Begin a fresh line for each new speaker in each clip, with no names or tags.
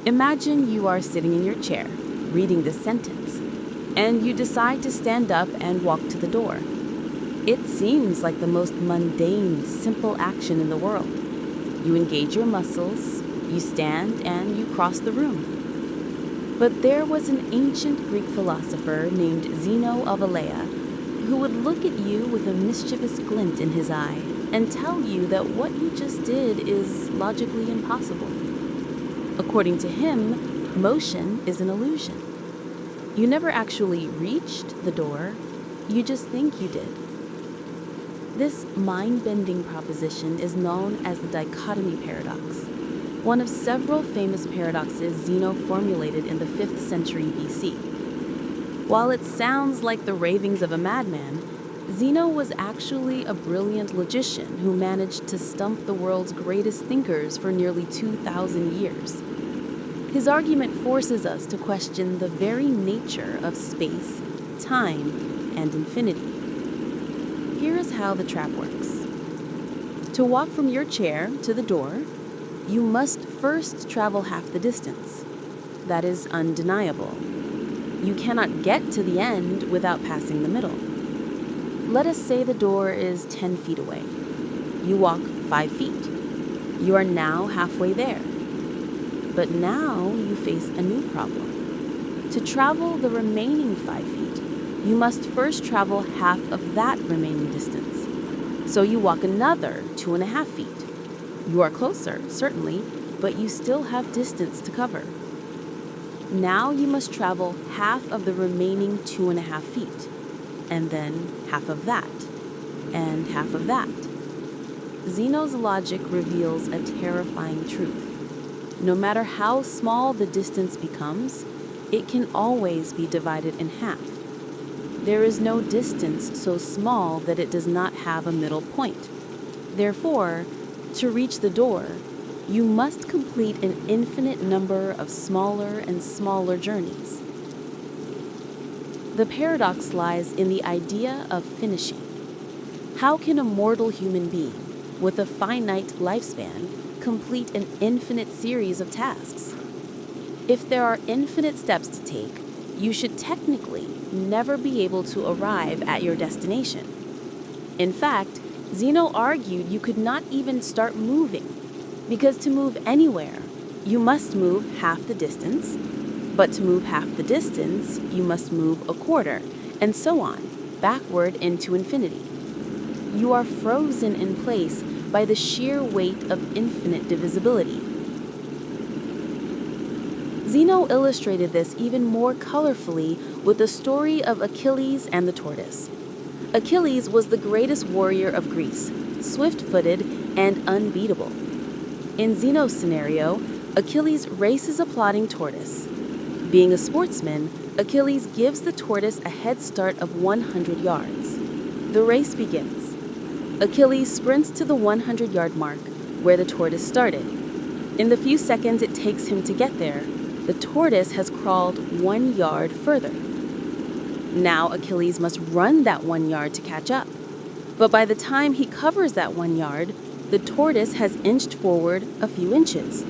Imagine you are sitting in your chair, reading this sentence, and you decide to stand up and walk to the door. It seems like the most mundane, simple action in the world. You engage your muscles, you stand, and you cross the room. But there was an ancient Greek philosopher named Zeno of Elea who would look at you with a mischievous glint in his eye and tell you that what you just did is logically impossible. According to him, motion is an illusion. You never actually reached the door, you just think you did. This mind-bending proposition is known as the dichotomy paradox, one of several famous paradoxes Zeno formulated in the 5th century BC. While it sounds like the ravings of a madman, Zeno was actually a brilliant logician who managed to stump the world's greatest thinkers for nearly 2,000 years. His argument forces us to question the very nature of space, time, and infinity. Here is how the trap works. To walk from your chair to the door, you must first travel half the distance. That is undeniable. You cannot get to the end without passing the middle. Let us say the door is 10 feet away. You walk 5 feet. You are now halfway there. But now you face a new problem. To travel the remaining 5 feet, you must first travel half of that remaining distance. So you walk another 2.5 feet. You are closer, certainly, but you still have distance to cover. Now you must travel half of the remaining 2.5 feet, and then half of that, and half of that. Zeno's logic reveals a terrifying truth. No matter how small the distance becomes, it can always be divided in half. There is no distance so small that it does not have a middle point. Therefore, to reach the door, you must complete an infinite number of smaller and smaller journeys. The paradox lies in the idea of finishing. How can a mortal human being, with a finite lifespan, complete an infinite series of tasks? If there are infinite steps to take, you should technically never be able to arrive at your destination. In fact, Zeno argued you could not even start moving, because to move anywhere, you must move half the distance, but to move half the distance, you must move a quarter, and so on, backward into infinity. You are frozen in place by the sheer weight of infinite divisibility. Zeno illustrated this even more colorfully with the story of Achilles and the tortoise. Achilles was the greatest warrior of Greece, swift-footed and unbeatable. In Zeno's scenario, Achilles races a plodding tortoise. Being a sportsman, Achilles gives the tortoise a head start of 100 yards. The race begins. Achilles sprints to the 100-yard mark, where the tortoise started. In the few seconds it takes him to get there, the tortoise has crawled 1 yard further. Now Achilles must run that 1 yard to catch up. But by the time he covers that 1 yard, the tortoise has inched forward a few inches.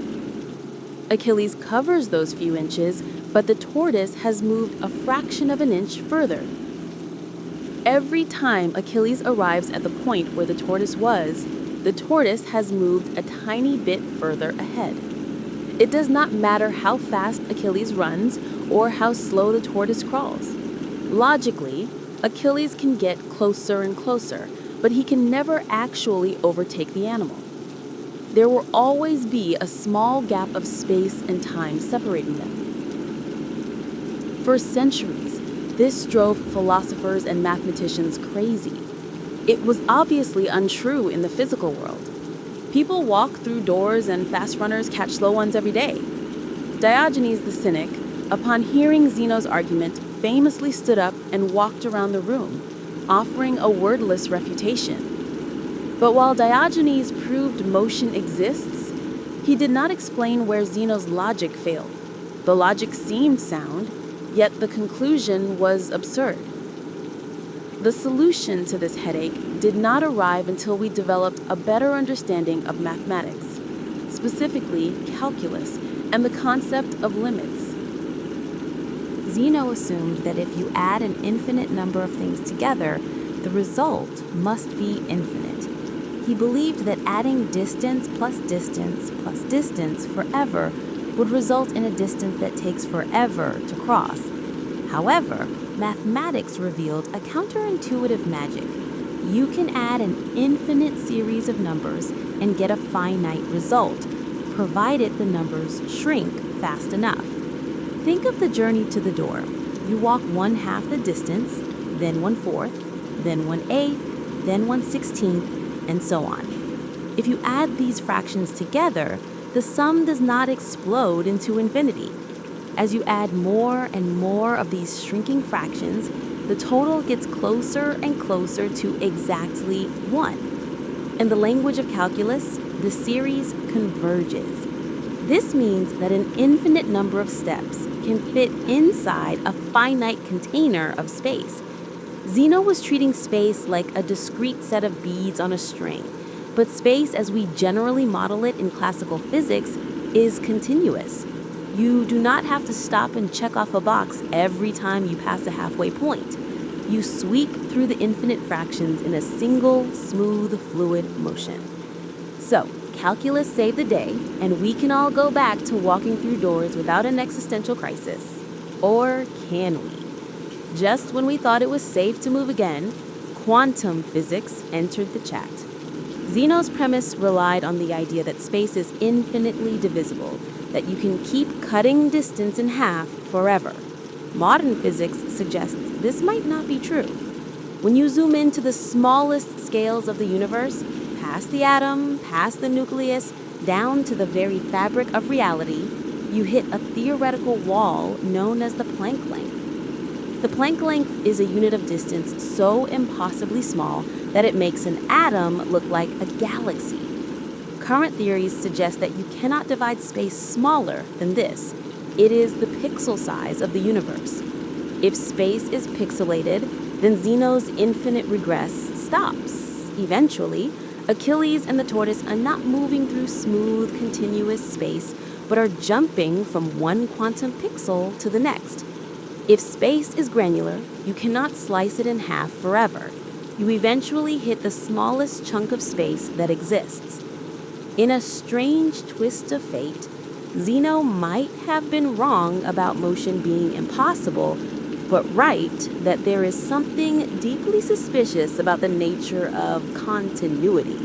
Achilles covers those few inches, but the tortoise has moved a fraction of an inch further. Every time Achilles arrives at the point where the tortoise was, the tortoise has moved a tiny bit further ahead. It does not matter how fast Achilles runs or how slow the tortoise crawls. Logically, Achilles can get closer and closer, but he can never actually overtake the animal. There will always be a small gap of space and time separating them. For centuries, this drove philosophers and mathematicians crazy. It was obviously untrue in the physical world. People walk through doors and fast runners catch slow ones every day. Diogenes the cynic, upon hearing Zeno's argument, famously stood up and walked around the room, offering a wordless refutation. But while Diogenes proved motion exists, he did not explain where Zeno's logic failed. The logic seemed sound, yet the conclusion was absurd. The solution to this headache did not arrive until we developed a better understanding of mathematics, specifically calculus, and the concept of limits. Zeno assumed that if you add an infinite number of things together, the result must be infinite. He believed that adding distance plus distance plus distance forever would result in a distance that takes forever to cross. However, mathematics revealed a counterintuitive magic. You can add an infinite series of numbers and get a finite result, provided the numbers shrink fast enough. Think of the journey to the door. You walk 1/2 the distance, then 1/4, then 1/8, then 1/16, and so on. If you add these fractions together, the sum does not explode into infinity. As you add more and more of these shrinking fractions, the total gets closer and closer to exactly 1. In the language of calculus, the series converges. This means that an infinite number of steps can fit inside a finite container of space. Zeno was treating space like a discrete set of beads on a string, but space as we generally model it in classical physics is continuous. You do not have to stop and check off a box every time you pass a halfway point. You sweep through the infinite fractions in a single, smooth, fluid motion. So, calculus saved the day, and we can all go back to walking through doors without an existential crisis. Or can we? Just when we thought it was safe to move again, quantum physics entered the chat. Zeno's premise relied on the idea that space is infinitely divisible, that you can keep cutting distance in half forever. Modern physics suggests this might not be true. When you zoom into the smallest scales of the universe, past the atom, past the nucleus, down to the very fabric of reality, you hit a theoretical wall known as the Planck length. The Planck length is a unit of distance so impossibly small that it makes an atom look like a galaxy. Current theories suggest that you cannot divide space smaller than this. It is the pixel size of the universe. If space is pixelated, then Zeno's infinite regress stops. Eventually, Achilles and the Tortoise are not moving through smooth, continuous space, but are jumping from one quantum pixel to the next. If space is granular, you cannot slice it in half forever. You eventually hit the smallest chunk of space that exists. In a strange twist of fate, Zeno might have been wrong about motion being impossible, but right that there is something deeply suspicious about the nature of continuity.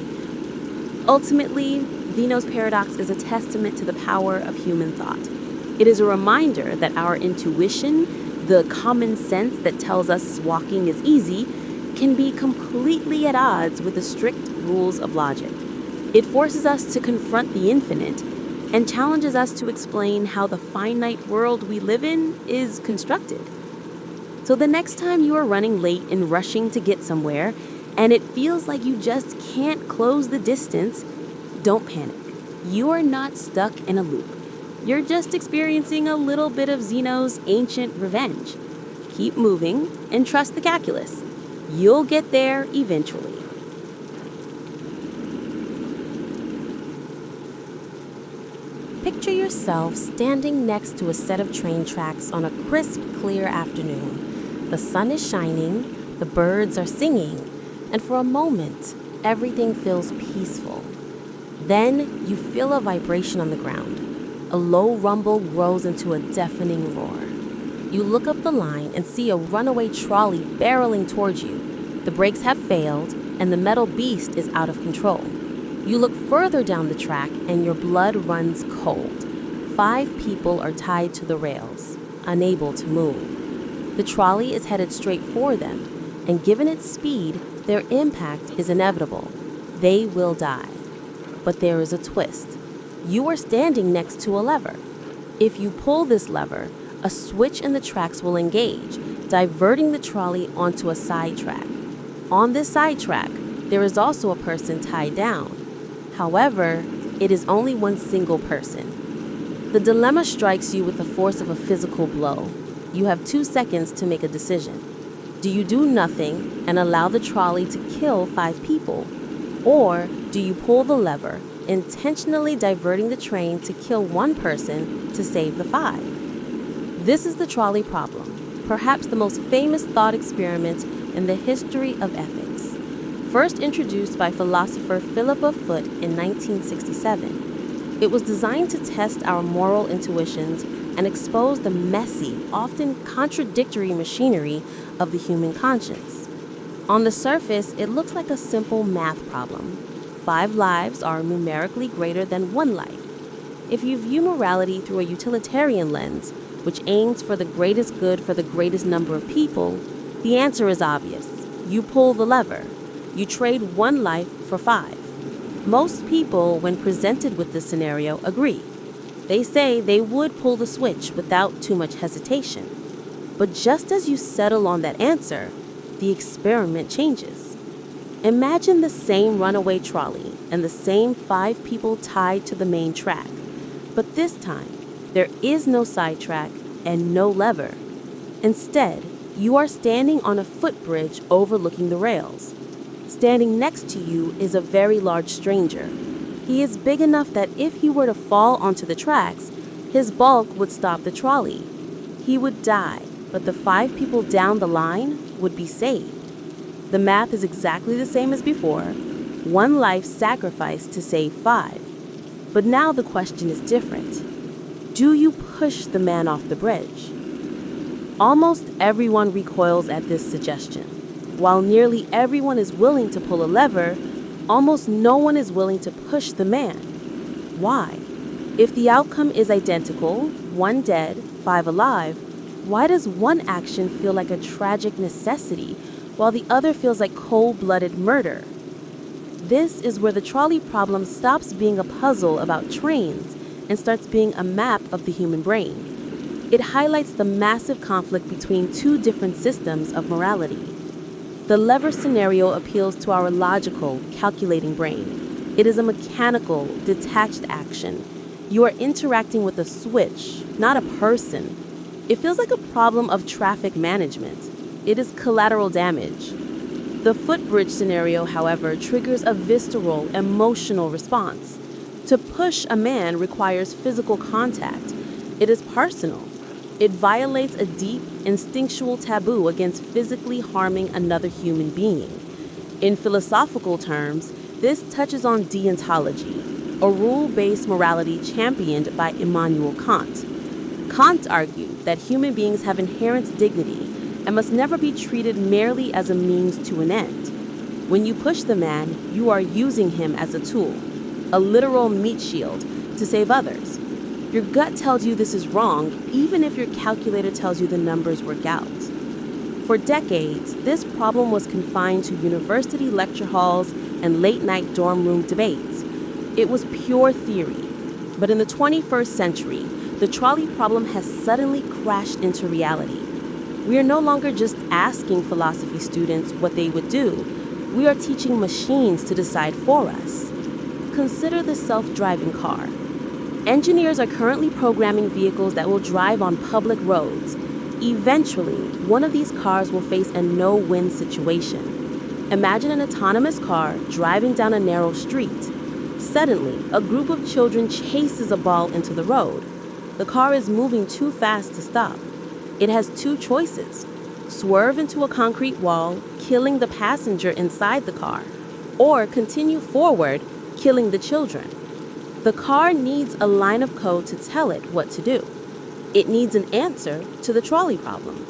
Ultimately, Zeno's paradox is a testament to the power of human thought. It is a reminder that our intuition, the common sense that tells us walking is easy, can be completely at odds with the strict rules of logic. It forces us to confront the infinite and challenges us to explain how the finite world we live in is constructed. So the next time you are running late and rushing to get somewhere, and it feels like you just can't close the distance, don't panic. You are not stuck in a loop. You're just experiencing a little bit of Zeno's ancient revenge. Keep moving and trust the calculus. You'll get there eventually. Picture yourself standing next to a set of train tracks on a crisp, clear afternoon. The sun is shining, the birds are singing, and for a moment, everything feels peaceful. Then you feel a vibration on the ground. A low rumble grows into a deafening roar. You look up the line and see a runaway trolley barreling towards you. The brakes have failed, and the metal beast is out of control. You look further down the track, and your blood runs cold. 5 people are tied to the rails, unable to move. The trolley is headed straight for them, and given its speed, their impact is inevitable. They will die. But there is a twist. You are standing next to a lever. If you pull this lever, a switch in the tracks will engage, diverting the trolley onto a side track. On this side track, there is also a person tied down. However, it is only one single person. The dilemma strikes you with the force of a physical blow. You have 2 seconds to make a decision. Do you do nothing and allow the trolley to kill 5 people? Or do you pull the lever,
intentionally diverting the train to kill one person to save the 5. This is the trolley problem, perhaps the most famous thought experiment in the history of ethics. First introduced by philosopher Philippa Foot in 1967, it was designed to test our moral intuitions and expose the messy, often contradictory machinery of the human conscience. On the surface, it looks like a simple math problem. 5 lives are numerically greater than 1 life. If you view morality through a utilitarian lens, which aims for the greatest good for the greatest number of people, the answer is obvious. You pull the lever. You trade 1 life for 5. Most people, when presented with this scenario, agree. They say they would pull the switch without too much hesitation. But just as you settle on that answer, the experiment changes. Imagine the same runaway trolley and the same 5 people tied to the main track. But this time, there is no sidetrack and no lever. Instead, you are standing on a footbridge overlooking the rails. Standing next to you is a very large stranger. He is big enough that if he were to fall onto the tracks, his bulk would stop the trolley. He would die, but the 5 people down the line would be saved. The math is exactly the same as before, 1 life sacrificed to save 5. But now the question is different. Do you push the man off the bridge? Almost everyone recoils at this suggestion. While nearly everyone is willing to pull a lever, almost no one is willing to push the man. Why? If the outcome is identical, 1 dead, 5 alive, why does one action feel like a tragic necessity while the other feels like cold-blooded murder? This is where the trolley problem stops being a puzzle about trains and starts being a map of the human brain. It highlights the massive conflict between 2 different systems of morality. The lever scenario appeals to our logical, calculating brain. It is a mechanical, detached action. You are interacting with a switch, not a person. It feels like a problem of traffic management. It is collateral damage. The footbridge scenario, however, triggers a visceral, emotional response. To push a man requires physical contact. It is personal. It violates a deep, instinctual taboo against physically harming another human being. In philosophical terms, this touches on deontology, a rule-based morality championed by Immanuel Kant. Kant argued that human beings have inherent dignity and must never be treated merely as a means to an end. When you push the man, you are using him as a tool, a literal meat shield, to save others. Your gut tells you this is wrong, even if your calculator tells you the numbers work out. For decades, this problem was confined to university lecture halls and late-night dorm room debates. It was pure theory. But in the 21st century, the trolley problem has suddenly crashed into reality. We are no longer just asking philosophy students what they would do. We are teaching machines to decide for us. Consider the self-driving car. Engineers are currently programming vehicles that will drive on public roads. Eventually, one of these cars will face a no-win situation. Imagine an autonomous car driving down a narrow street. Suddenly, a group of children chases a ball into the road. The car is moving too fast to stop. It has 2 choices: swerve into a concrete wall, killing the passenger inside the car, or continue forward, killing the children. The car needs a line of code to tell it what to do. It needs an answer to the trolley problem.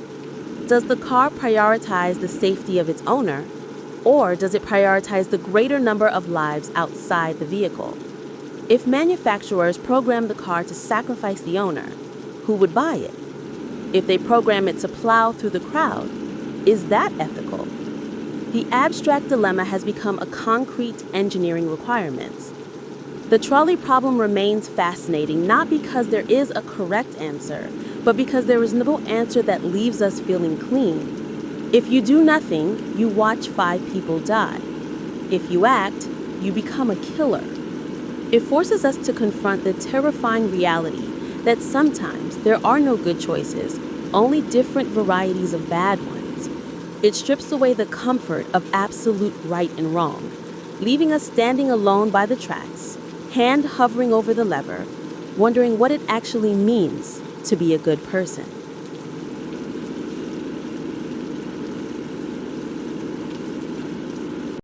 Does the car prioritize the safety of its owner, or does it prioritize the greater number of lives outside the vehicle? If manufacturers program the car to sacrifice the owner, who would buy it? If they program it to plow through the crowd, is that ethical? The abstract dilemma has become a concrete engineering requirement. The trolley problem remains fascinating not because there is a correct answer, but because there is no answer that leaves us feeling clean. If you do nothing, you watch 5 people die. If you act, you become a killer. It forces us to confront the terrifying reality that sometimes there are no good choices, only different varieties of bad ones. It strips away the comfort of absolute right and wrong, leaving us standing alone by the tracks, hand hovering over the lever, wondering what it actually means to be a good person.